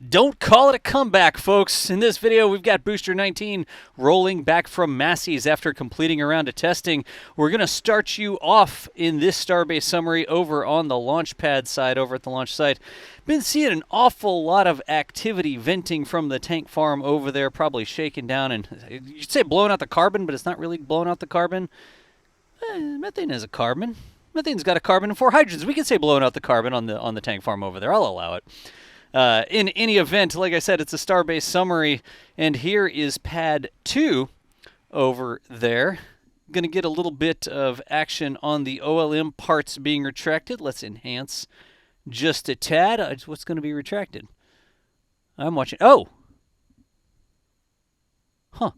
Don't call it a comeback, folks. In this video, we've got Booster 19 rolling back from Massey's after completing a round of testing. We're going to start you off in this Starbase summary over on the launch pad side, over at the launch site. Been seeing an awful lot of activity venting from the tank farm over there, probably shaking down, and you'd say blowing out the carbon, but it's not really blowing out the carbon. Methane is a carbon. Methane's got a carbon and 4 hydrogens. We could say blowing out the carbon on the tank farm over there. I'll allow it. In any event, like I said, it's a Starbase summary, and here is Pad 2 over there. Going to get a little bit of action on the OLM parts being retracted. Let's enhance just a tad. What's going to be retracted? I'm watching. Oh! Huh.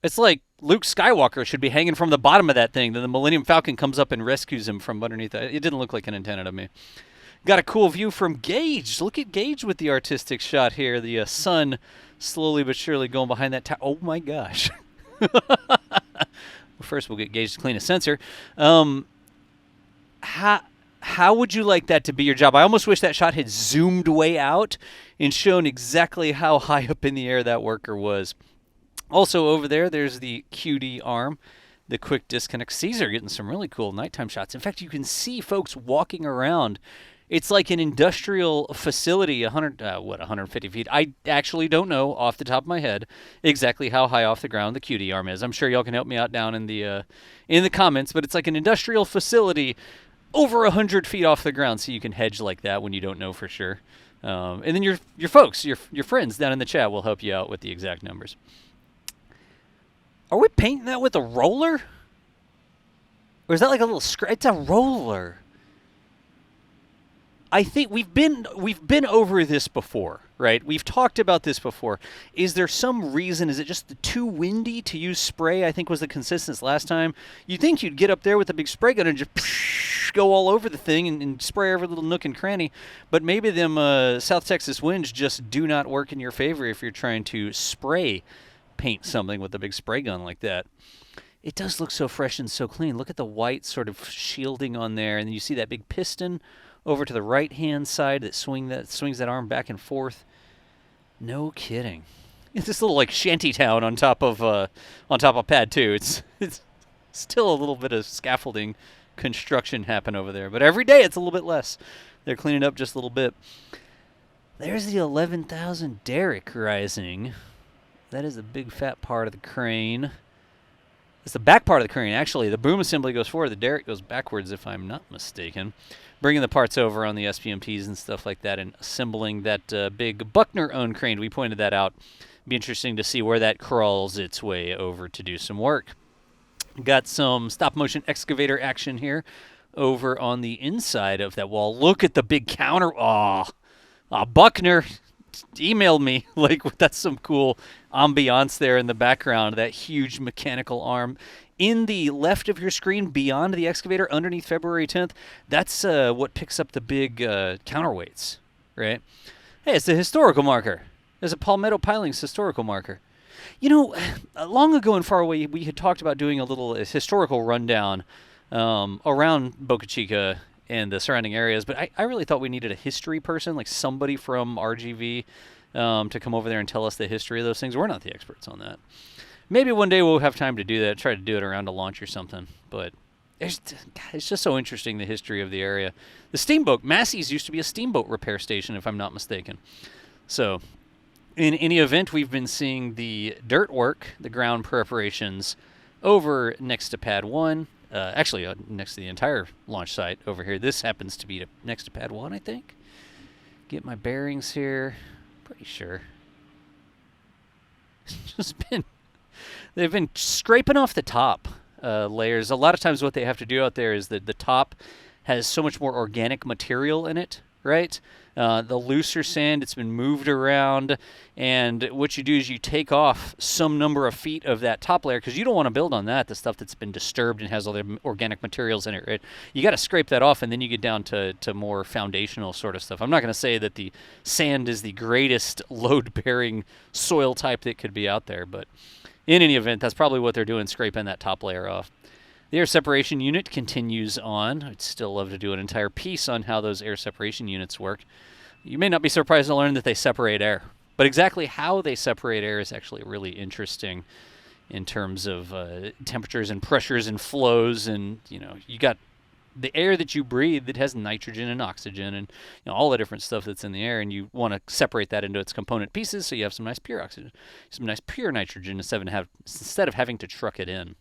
It's like Luke Skywalker should be hanging from the bottom of that thing. Then the Millennium Falcon comes up and rescues him from underneath it. It didn't look like an antenna to me. Got a cool view from Gage. Look at Gage with the artistic shot here. The sun slowly but surely going behind that tower. Oh my gosh. First we'll get Gage to clean a sensor. How would you like that to be your job? I almost wish that shot had zoomed way out and shown exactly how high up in the air that worker was. Also over there, there's the QD arm. The quick disconnect. Caesar getting some really cool nighttime shots. In fact, you can see folks walking around. It's like an industrial facility, 150 feet. I actually don't know off the top of my head exactly how high off the ground the QD arm is. I'm sure y'all can help me out down in the comments, but it's like an industrial facility over 100 feet off the ground, so you can hedge like that when you don't know for sure. And then your folks, your friends down in the chat will help you out with the exact numbers. Are we painting that with a roller? Or is that like a little scratch? It's a roller. I think we've been over this before, right? We've talked about this before. Is there some reason? Is it just too windy to use spray? I think was the consensus last time. You'd think you'd get up there with a big spray gun and just go all over the thing and spray every little nook and cranny. But maybe them South Texas winds just do not work in your favor if you're trying to spray paint something with a big spray gun like that. It does look so fresh and so clean. Look at the white sort of shielding on there, and then you see that big piston over to the right-hand side that swings that arm back and forth. No kidding. It's this little like shanty town on top of Pad 2. It's still a little bit of scaffolding construction happen over there, but every day it's a little bit less. They're cleaning up just a little bit. There's the 11,000 Derrick Rising. That is a big fat part of the crane. It's the back part of the crane, actually. The boom assembly goes forward. The derrick goes backwards, if I'm not mistaken. Bringing the parts over on the SPMPs and stuff like that and assembling that big Buckner-owned crane. We pointed that out. Be interesting to see where that crawls its way over to do some work. Got some stop-motion excavator action here over on the inside of that wall. Look at the big counter. Buckner emailed me. Like, that's some cool ambiance there in the background, that huge mechanical arm. In the left of your screen, beyond the excavator, underneath February 10th, that's what picks up the big counterweights, right? Hey, it's a historical marker. There's a Palmetto Pilings historical marker. You know, long ago and far away, we had talked about doing a little historical rundown around Boca Chica and the surrounding areas, but I really thought we needed a history person, like somebody from RGV, to come over there and tell us the history of those things. We're not the experts on that. Maybe one day we'll have time to do that, try to do it around a launch or something. But it's just so interesting, the history of the area. The steamboat, Massey's used to be a steamboat repair station, if I'm not mistaken. So in any event, we've been seeing the dirt work, the ground preparations, over next to Pad 1. Actually, next to the entire launch site over here. This happens to be next to Pad 1, I think. Get my bearings here. Pretty sure. They've been scraping off the top layers. A lot of times what they have to do out there is that the top has so much more organic material in it, right? The looser sand, it's been moved around, and what you do is you take off some number of feet of that top layer, because you don't want to build on that, the stuff that's been disturbed and has all the organic materials in it, right? You got to scrape that off, and then you get down to more foundational sort of stuff. I'm not going to say that the sand is the greatest load-bearing soil type that could be out there, but in any event, that's probably what they're doing, scraping that top layer off. The air separation unit continues on. I'd still love to do an entire piece on how those air separation units work. You may not be surprised to learn that they separate air. But exactly how they separate air is actually really interesting in terms of temperatures and pressures and flows. And, you got the air that you breathe that has nitrogen and oxygen and all the different stuff that's in the air, and you want to separate that into its component pieces so you have some nice pure oxygen, some nice pure nitrogen instead of having to truck it in.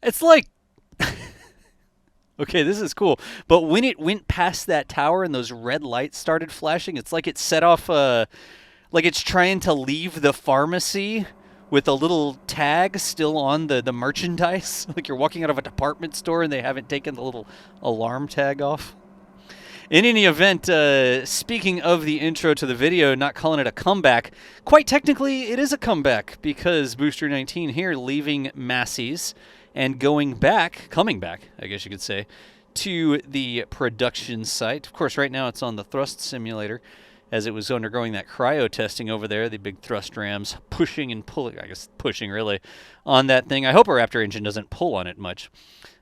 It's like, okay, this is cool, but when it went past that tower and those red lights started flashing, it's like it set off, like it's trying to leave the pharmacy with a little tag still on the merchandise. Like you're walking out of a department store and they haven't taken the little alarm tag off. In any event, speaking of the intro to the video, not calling it a comeback, quite technically it is a comeback because Booster 19 here leaving Massey's and coming back, I guess you could say, to the production site. Of course, right now it's on the thrust simulator as it was undergoing that cryo testing over there, the big thrust rams pushing and pulling, I guess pushing really, on that thing. I hope a Raptor engine doesn't pull on it much.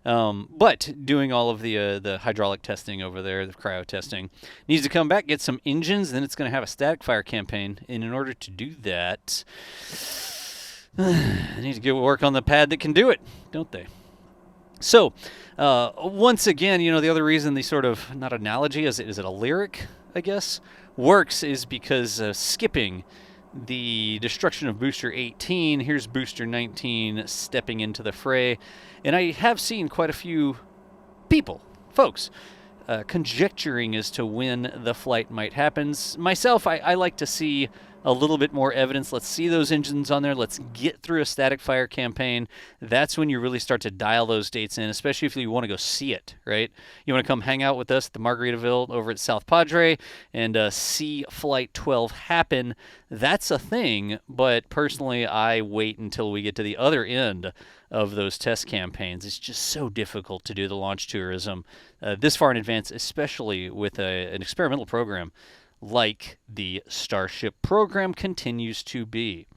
But doing all of the hydraulic testing over there, the cryo testing, needs to come back, get some engines, and then it's going to have a static fire campaign. And in order to do that, I need to get work on the pad that can do it, don't they? So, once again, the other reason the sort of, not analogy, is it a lyric, I guess, works is because skipping the destruction of Booster 18, here's Booster 19 stepping into the fray. And I have seen quite a few folks, conjecturing as to when the flight might happen. Myself, I like to see a little bit more evidence. Let's see those engines on there. Let's get through a static fire campaign. That's when you really start to dial those dates in, especially if you want to go see it, right? You want to come hang out with us at the Margaritaville over at South Padre and see Flight 12 happen. That's a thing, but personally, I wait until we get to the other end of those test campaigns. It's just so difficult to do the launch tourism this far in advance, especially with an experimental program like the Starship program continues to be.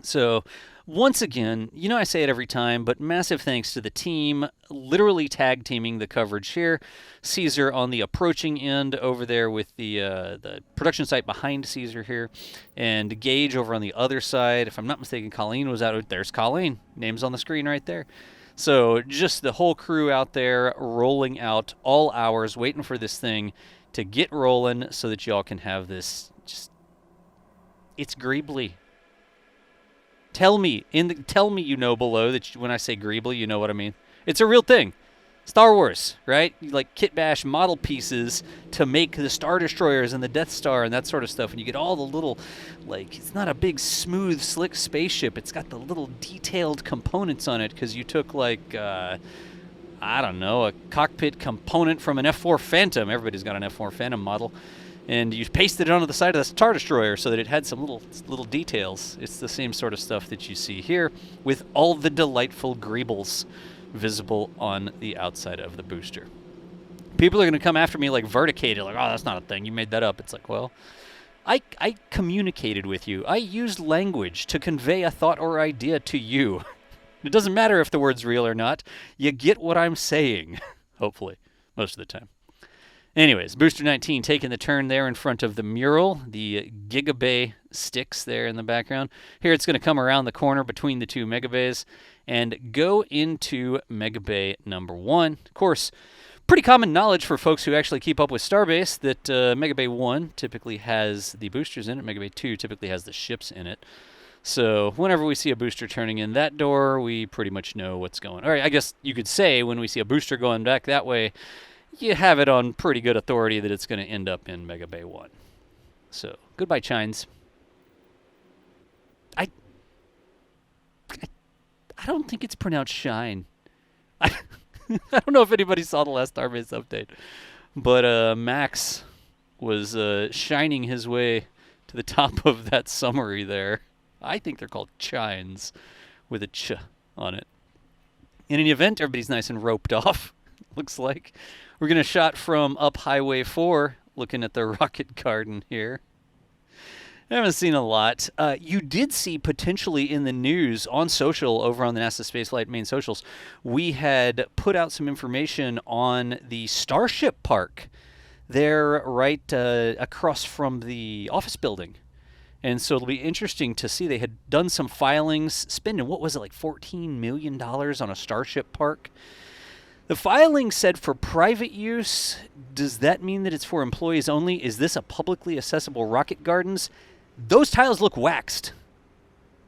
So, once again, I say it every time, but massive thanks to the team, literally tag teaming the coverage here. Caesar on the approaching end over there with the production site behind Caesar here, and Gage over on the other side. If I'm not mistaken, Colleen was out. There's Colleen. Name's on the screen right there. So, just the whole crew out there rolling out all hours, waiting for this thing to get rolling so that y'all can have this. It's greebly. Tell me below that when I say greebly, you know what I mean. It's a real thing. Star Wars, right? You like kit bash model pieces to make the Star Destroyers and the Death Star and that sort of stuff, and you get all the little, it's not a big smooth slick spaceship. It's got the little detailed components on it because you took I don't know, a cockpit component from an F4 Phantom. Everybody's got an F4 Phantom model. And you pasted it onto the side of the Star Destroyer so that it had some little details. It's the same sort of stuff that you see here with all the delightful greebles visible on the outside of the booster. People are going to come after me like verticated, like, oh, that's not a thing. You made that up. It's like, well, I communicated with you. I used language to convey a thought or idea to you. It doesn't matter if the word's real or not. You get what I'm saying, hopefully, most of the time. Anyways, Booster 19 taking the turn there in front of the mural, the Gigabay sticks there in the background. Here it's going to come around the corner between the two megabays and go into megabay number 1. Of course, pretty common knowledge for folks who actually keep up with Starbase that megabay 1 typically has the boosters in it. Megabay 2 typically has the ships in it. So whenever we see a booster turning in that door, we pretty much know what's going on. Or I guess you could say when we see a booster going back that way, you have it on pretty good authority that it's going to end up in Megabay 1. So, goodbye, Chines. I don't think it's pronounced shine. I don't know if anybody saw the last Starbase update, but Max was shining his way to the top of that summary there. I think they're called chines with a ch on it. In any event, everybody's nice and roped off, looks like. We're going to shot from up Highway 4, looking at the rocket garden here. I haven't seen a lot. You did see potentially in the news on social, over on the NASA Spaceflight main socials, we had put out some information on the Starship Park They're right across from the office building. And so it'll be interesting to see. They had done some filings, spending, what was it, like $14 million on a Starship park. The filing said for private use. Does that mean that it's for employees only? Is this a publicly accessible rocket gardens? Those tiles look waxed.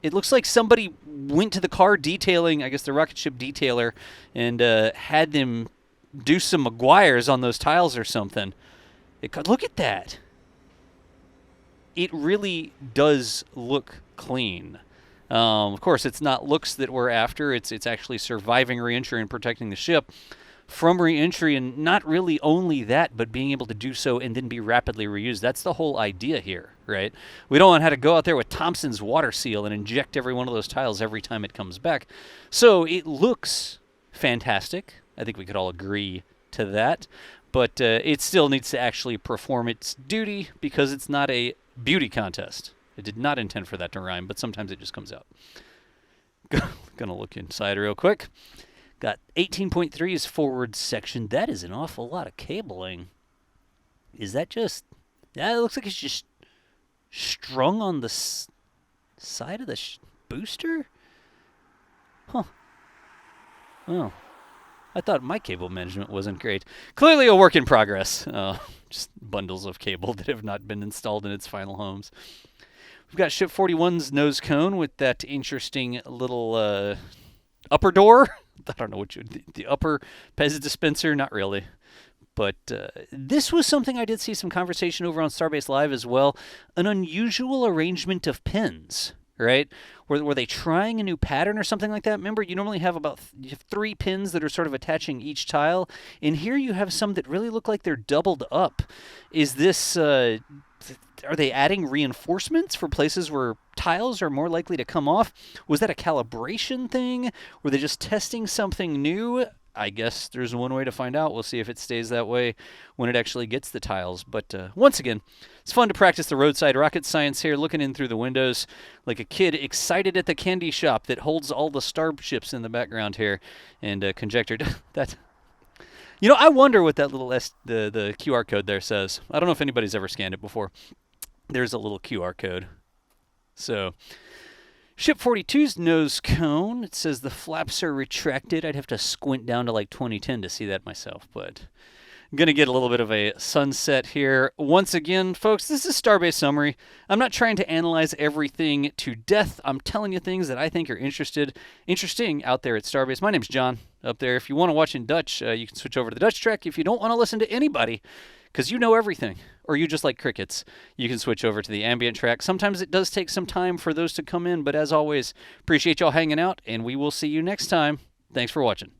It looks like somebody went to the car detailing, I guess the rocket ship detailer, and had them do some Maguires on those tiles or something. Look at that. It really does look clean. Of course, it's not looks that we're after. It's actually surviving reentry and protecting the ship from reentry, and not really only that, but being able to do so and then be rapidly reused. That's the whole idea here, right? We don't want to have to go out there with Thompson's water seal and inject every one of those tiles every time it comes back. So it looks fantastic. I think we could all agree to that. But it still needs to actually perform its duty because it's not a beauty contest. I did not intend for that to rhyme, but sometimes it just comes out. Gonna look inside real quick. Got 18.3's forward section. That is an awful lot of cabling. Is that just... Yeah, it looks like it's just strung on the side of the booster? Huh. Oh. I thought my cable management wasn't great. Clearly a work in progress. Just bundles of cable that have not been installed in its final homes. We've got Ship 41's Nosecone with that interesting little upper door. I don't know what the upper Pez dispenser, not really. But this was something I did see some conversation over on Starbase Live as well. An unusual arrangement of pins, right? Were they trying a new pattern or something like that? Remember, you normally have about 3 pins that are sort of attaching each tile. And here you have some that really look like they're doubled up. Is this... Are they adding reinforcements for places where tiles are more likely to come off? Was that a calibration thing? Were they just testing something new? I guess there's one way to find out. We'll see if it stays that way when it actually gets the tiles. But once again, it's fun to practice the roadside rocket science here, looking in through the windows like a kid excited at the candy shop that holds all the starships in the background here, and conjectured that... You know, I wonder what that little the QR code there says. I don't know if anybody's ever scanned it before. There's a little QR code. So, Ship 42's Nosecone. It says the flaps are retracted. I'd have to squint down to like 2010 to see that myself, but I'm going to get a little bit of a sunset here. Once again, folks, this is Starbase Summary. I'm not trying to analyze everything to death. I'm telling you things that I think are interesting out there at Starbase. My name's John up there. If you want to watch in Dutch, you can switch over to the Dutch track. If you don't want to listen to anybody, because you know everything, or you just like crickets, you can switch over to the ambient track. Sometimes it does take some time for those to come in, but as always, appreciate y'all hanging out, and we will see you next time. Thanks for watching.